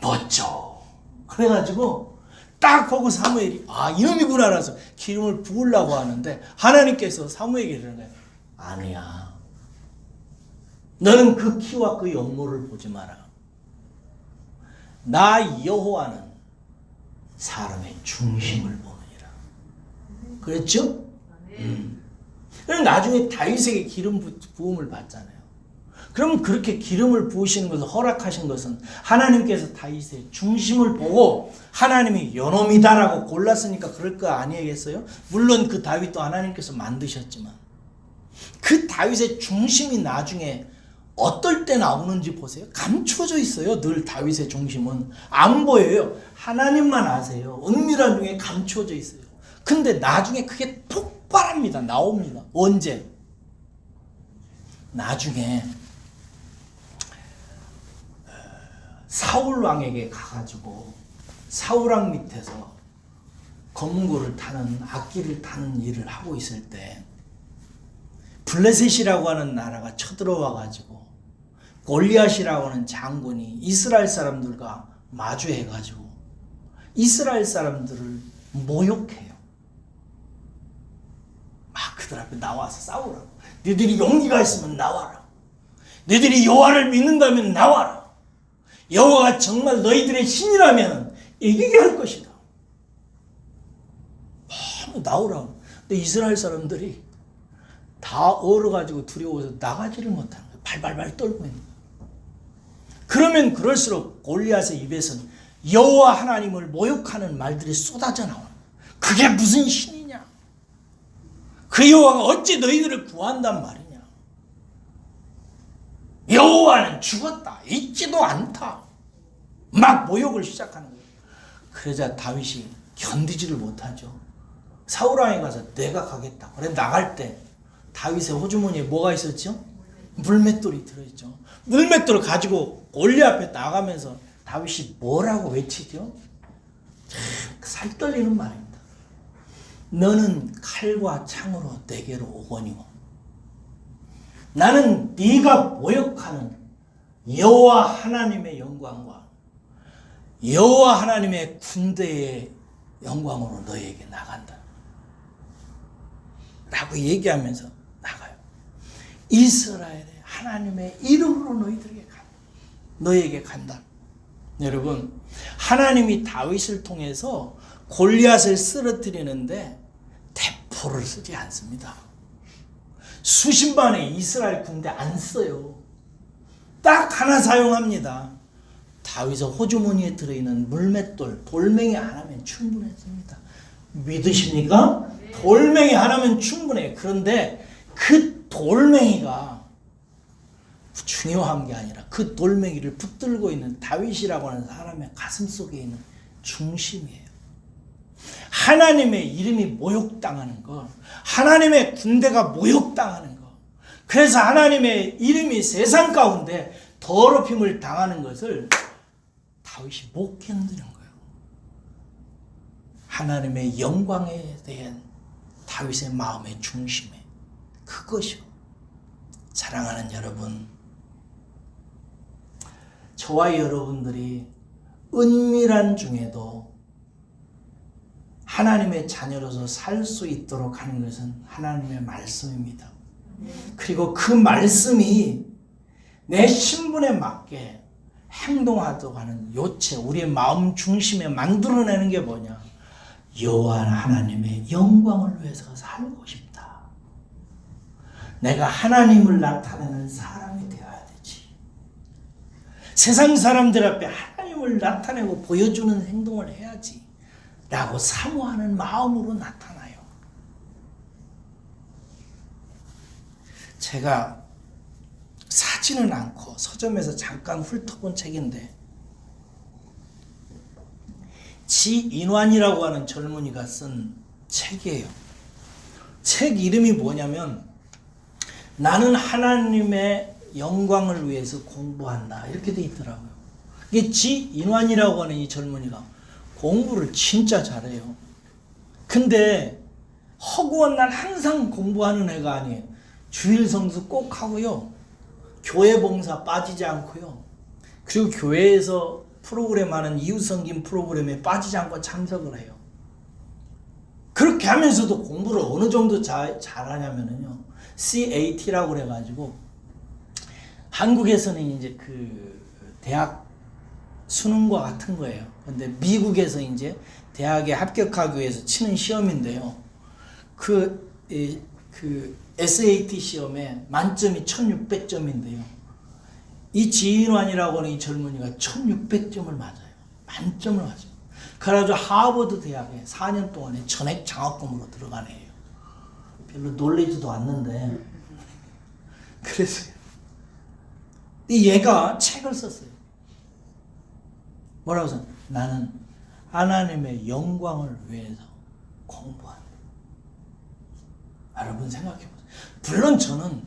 Speaker 1: 멋져. 그래가지고 딱 보고 사무엘이 이놈이구나 알아서 기름을 부으려고 하는데 하나님께서 사무엘에게 그러는 거예요. 아니야. 너는 그 키와 그 연모를 보지 마라. 나 여호와는 사람의 중심을 보느니라. 그랬죠? 그럼 나중에 다윗에게 기름 부음을 받잖아요. 그럼 그렇게 기름을 부으시는 것을 허락하신 것은 하나님께서 다윗의 중심을 보고 하나님이 요놈이다라고 골랐으니까 그럴 거 아니겠어요? 물론 그 다윗도 하나님께서 만드셨지만 그 다윗의 중심이 나중에 어떨 때 나오는지 보세요. 감춰져 있어요. 늘 다윗의 중심은 안 보여요. 하나님만 아세요. 은밀한 중에 감춰져 있어요. 근데 나중에 그게 폭발합니다. 나옵니다. 언제? 나중에 사울 왕에게 가가지고 사울 왕 밑에서 검은고를 타는 악기를 타는 일을 하고 있을 때 블레셋이라고 하는 나라가 쳐들어와 가지고 골리앗이라고 하는 장군이 이스라엘 사람들과 마주해 가지고 이스라엘 사람들을 모욕해요. 막 그들 앞에 나와서 싸우라고. 너희들이 용기가 있으면 나와라. 너희들이 여호와를 믿는다면 나와라. 여호와가 정말 너희들의 신이라면 이기게 할 것이다. 나오라고. 근데 이스라엘 사람들이 다 얼어가지고 두려워서 나가지를 못하는 거예요. 발발발 떨고 있는 거예요. 그러면 그럴수록 골리앗의 입에서는 여호와 하나님을 모욕하는 말들이 쏟아져 나오는 거예요. 그게 무슨 신이냐? 그 여호와가 어찌 너희들을 구한단 말이냐? 여호와는 죽었다. 있지도 않다. 막 모욕을 시작하는 거예요. 그러자 다윗이 견디지를 못하죠. 사울 왕에 가서 내가 가겠다. 그래 나갈 때 다윗의 호주머니에 뭐가 있었죠? 물맷돌이 들어있죠. 물맷돌을 가지고 골리앗 앞에 나가면서 다윗이 뭐라고 외치죠? 살 떨리는 말입니다. 너는 칼과 창으로 내게로 오거니와 나는 네가 모욕하는 여호와 하나님의 영광과 여호와 하나님의 군대의 영광으로 너에게 나간다 라고 얘기하면서 나가요. 이스라엘의 하나님의 이름으로 너에게 간다. 여러분, 하나님이 다윗을 통해서 골리앗을 쓰러뜨리는데 대포를 쓰지 않습니다. 수십만의 이스라엘 군대 안 써요. 딱 하나 사용합니다. 다윗의 호주머니에 들어있는 물맷돌, 돌멩이 하나면 충분했습니다. 믿으십니까? 돌멩이 하나면 충분해요. 그런데 그 돌멩이가 중요한 게 아니라 그 돌멩이를 붙들고 있는 다윗이라고 하는 사람의 가슴 속에 있는 중심이에요. 하나님의 이름이 모욕당하는 것, 하나님의 군대가 모욕당하는 것, 그래서 하나님의 이름이 세상 가운데 더럽힘을 당하는 것을 다윗이 못 견디는 거예요. 하나님의 영광에 대한 다윗의 마음의 중심에 그것이요. 사랑하는 여러분, 저와 여러분들이 은밀한 중에도 하나님의 자녀로서 살 수 있도록 하는 것은 하나님의 말씀입니다. 그리고 그 말씀이 내 신분에 맞게 행동하도록 하는 요체, 우리의 마음 중심에 만들어내는 게 뭐냐? 여호와 하나님의 영광을 위해서 살고 싶다. 내가 하나님을 나타내는 사람이 되어야 되지. 세상 사람들 앞에 하나님을 나타내고 보여주는 행동을 해야지 라고 사모하는 마음으로 나타나요. 제가 사지는 않고 서점에서 잠깐 훑어본 책인데, 지인환이라고 하는 젊은이가 쓴 책이에요. 책 이름이 뭐냐면 나는 하나님의 영광을 위해서 공부한다 이렇게 돼 있더라고요. 이게 지인환이라고 하는 이 젊은이가 공부를 진짜 잘해요. 근데 허구한 날 항상 공부하는 애가 아니에요. 주일 성수 꼭 하고요. 교회 봉사 빠지지 않고요. 그리고 교회에서 프로그램 하는 이웃성김 프로그램에 빠지지 않고 참석을 해요. 그렇게 하면서도 공부를 어느 정도 잘하냐면요. CAT라고 그래가지고 한국에서는 이제 그 대학 수능과 같은 거예요. 근데 미국에서 이제 대학에 합격하기 위해서 치는 시험인데요. 그 SAT 시험에 만점이 1600점인데요. 이 지인환이라고 하는 이 젊은이가 1600점을 맞아요. 만점을 맞아요. 그래가지고 하버드 대학에 4년 동안에 전액 장학금으로 들어간 애예요. 별로 놀리지도 않는데. 그래서 이 얘가 책을 썼어요. 뭐라고 써? 나는 하나님의 영광을 위해서 공부한다. 여러분 생각해보세요. 물론 저는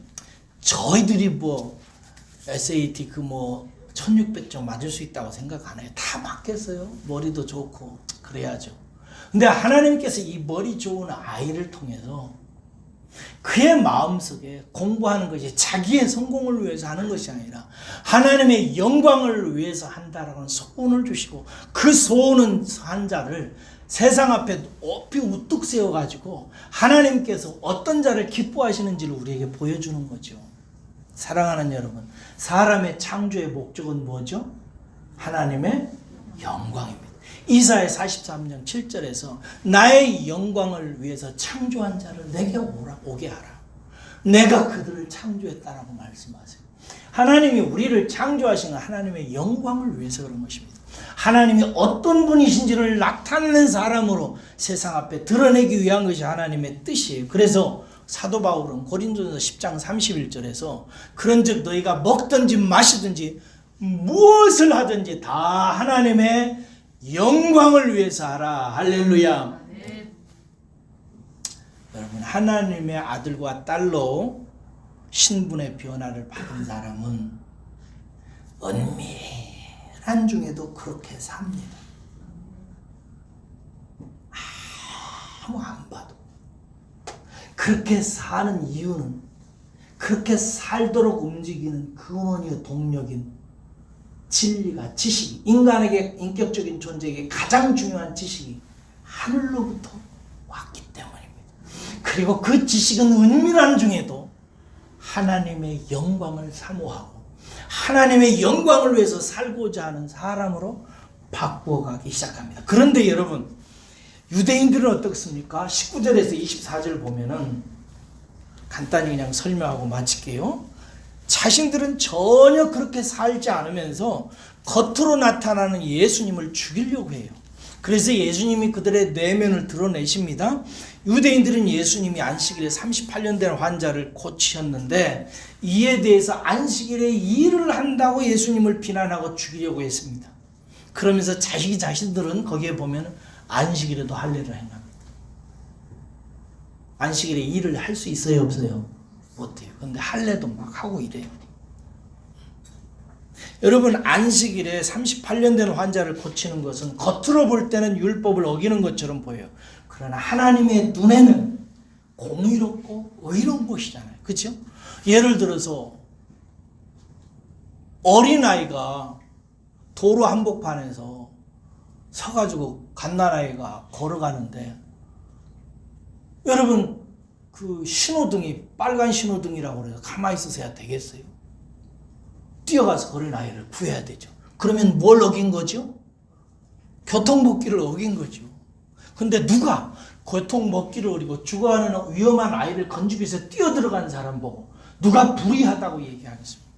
Speaker 1: 저희들이 뭐 SAT 1600점 맞을 수 있다고 생각 안 해요. 다 맞겠어요. 머리도 좋고 그래야죠. 근데 하나님께서 이 머리 좋은 아이를 통해서 그의 마음속에 공부하는 것이 자기의 성공을 위해서 하는 것이 아니라 하나님의 영광을 위해서 한다라는 소원을 주시고, 그 소원은 한 자를 세상 앞에 높이 우뚝 세워가지고 하나님께서 어떤 자를 기뻐하시는지를 우리에게 보여주는 거죠. 사랑하는 여러분, 사람의 창조의 목적은 뭐죠? 하나님의 영광입니다. 이사야 43장 7절에서 나의 영광을 위해서 창조한 자를 내게 오게 하라. 내가 그들을 창조했다라고 말씀하세요. 하나님이 우리를 창조하신 건 하나님의 영광을 위해서 그런 것입니다. 하나님이 어떤 분이신지를 나타내는 사람으로 세상 앞에 드러내기 위한 것이 하나님의 뜻이에요. 그래서 사도 바울은 고린도전서 10장 31절에서 그런즉 너희가 먹든지 마시든지 무엇을 하든지 다 하나님의 영광을 위해서 하라. 할렐루야. 네. 여러분, 하나님의 아들과 딸로 신분의 변화를 받은 사람은 은밀한 중에도 그렇게 삽니다. 아무 안 봐도. 그렇게 사는 이유는 그렇게 살도록 움직이는 근원이요 동력인 진리가, 지식이, 인간에게 인격적인 존재에게 가장 중요한 지식이 하늘로부터 왔기 때문입니다. 그리고 그 지식은 은밀한 중에도 하나님의 영광을 사모하고 하나님의 영광을 위해서 살고자 하는 사람으로 바꾸어가기 시작합니다. 그런데 여러분, 유대인들은 어떻습니까? 19절에서 24절 보면은 간단히 그냥 설명하고 마칠게요. 자신들은 전혀 그렇게 살지 않으면서 겉으로 나타나는 예수님을 죽이려고 해요. 그래서 예수님이 그들의 내면을 드러내십니다. 유대인들은 예수님이 안식일에 38년 된 환자를 고치셨는데 이에 대해서 안식일에 일을 한다고 예수님을 비난하고 죽이려고 했습니다. 그러면서 자신들은 거기에 보면 안식일에도 할례를 행합니다. 안식일에 일을 할 수 있어요, 없어요? 못해요. 근데 할례도 막 하고 이래요. 여러분, 안식일에 38년 된 환자를 고치는 것은 겉으로 볼 때는 율법을 어기는 것처럼 보여요. 그러나 하나님의 눈에는 공의롭고 의로운 것이잖아요. 그렇죠? 예를 들어서 어린아이가 도로 한복판에서 서가지고 갓난아이가 걸어가는데 여러분, 그 신호등이 빨간 신호등이라고 그래서 가만히 있으셔야 되겠어요? 뛰어가서 어린 아이를 구해야 되죠. 그러면 뭘 어긴 거죠? 교통법규를 어긴 거죠. 근데 누가 교통법규를 어기고 죽어가는 위험한 아이를 건지기 위해서 뛰어들어간 사람 보고 누가 불의하다고 얘기하겠습니까?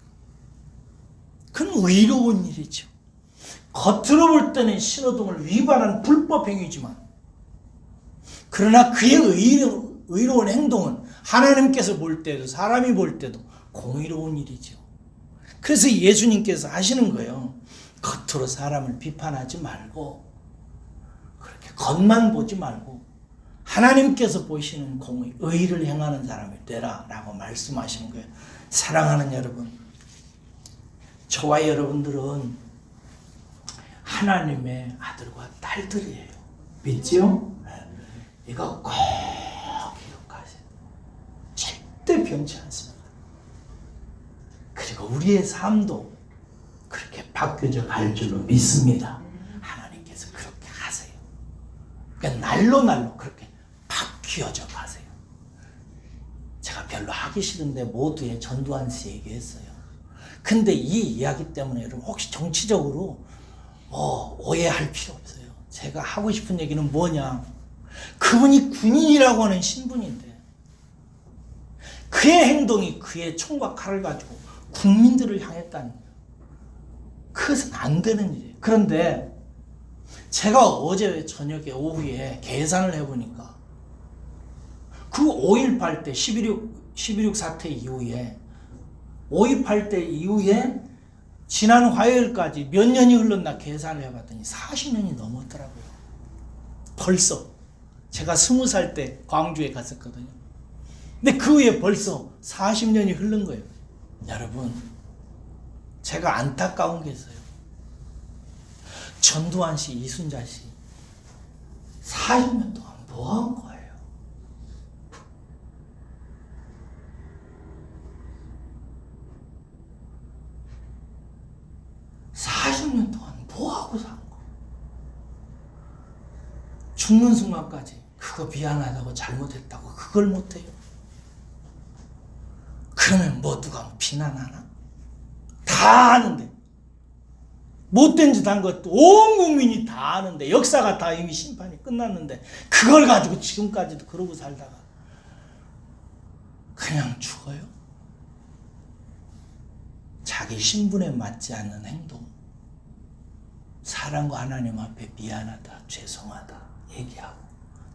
Speaker 1: 그건 의로운 일이죠. 겉으로 볼 때는 신호등을 위반한 불법 행위지만 그러나 그의 의로운 행동은 하나님께서 볼 때도 사람이 볼 때도 공의로운 일이죠. 그래서 예수님께서 하시는 거예요. 겉으로 사람을 비판하지 말고 그렇게 겉만 보지 말고 하나님께서 보시는 공의, 의를 행하는 사람이 되라 라고 말씀하시는 거예요. 사랑하는 여러분, 저와 여러분들은 하나님의 아들과 딸들이에요. 믿지요? 이거 꼭 기억하세요. 절대 변치 않습니다. 그리고 우리의 삶도 그렇게 바뀌어져 갈 줄로 믿습니다. 하나님께서 그렇게 하세요. 그러니까 날로 그렇게 바뀌어져 가세요. 제가 별로 하기 싫은데 모두의 전두환 씨 얘기했어요. 근데 이 이야기 때문에 여러분 혹시 정치적으로 오해할 필요 없어요. 제가 하고 싶은 얘기는 뭐냐, 그분이 군인이라고 하는 신분인데 그의 행동이 그의 총과 칼을 가지고 국민들을 향했다는 거예요. 그것은 안 되는 일이에요. 그런데 제가 어제 저녁에 오후에 계산을 해보니까 그 5.18 때 11.6 사태 이후에 5.18 때 이후에 지난 화요일까지 몇 년이 흘렀나 계산을 해봤더니 40년이 넘었더라고요. 벌써 제가 20살 때 광주에 갔었거든요. 근데 그 후에 벌써 40년이 흐른 거예요. 여러분, 제가 안타까운 게 있어요. 전두환 씨, 이순자 씨 40년 동안 뭐 한 거예요? 뭐 하고 산 거? 죽는 순간까지 그거 미안하다고 잘못했다고 그걸 못해요. 그러면 뭐 누가 비난하나? 다 아는데, 못된 짓 한 것도 온 국민이 다 아는데, 역사가 다 이미 심판이 끝났는데 그걸 가지고 지금까지도 그러고 살다가 그냥 죽어요? 자기 신분에 맞지 않는 행동, 사랑과 하나님 앞에 미안하다, 죄송하다 얘기하고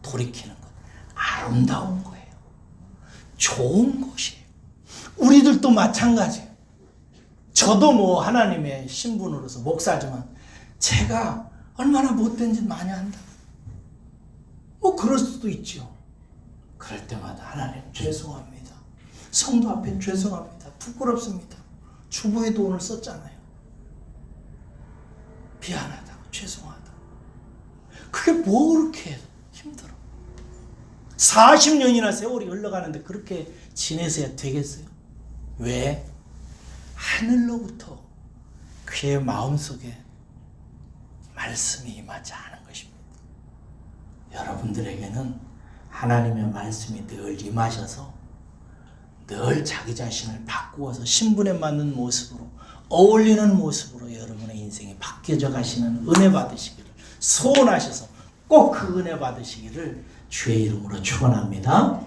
Speaker 1: 돌이키는 것, 아름다운 거예요. 좋은 것이에요. 우리들도 마찬가지예요. 저도 뭐 하나님의 신분으로서 목사지만 제가 얼마나 못된 짓 많이 한다. 뭐 그럴 수도 있죠. 그럴 때마다 하나님 죄송합니다. 성도 앞에 죄송합니다. 부끄럽습니다. 주부의 돈을 썼잖아요. 미안하다고, 죄송하다고. 그게 뭐 그렇게 힘들어. 40년이나 세월이 흘러가는데 그렇게 지내서야 되겠어요? 왜? 하늘로부터 그의 마음속에 말씀이 임하지 않은 것입니다. 여러분들에게는 하나님의 말씀이 늘 임하셔서 늘 자기 자신을 바꾸어서 신분에 맞는 모습으로, 어울리는 모습으로 여러분의 인생이 바뀌어져 가시는 은혜 받으시기를 소원하셔서 꼭 그 은혜 받으시기를 주의 이름으로 축원합니다.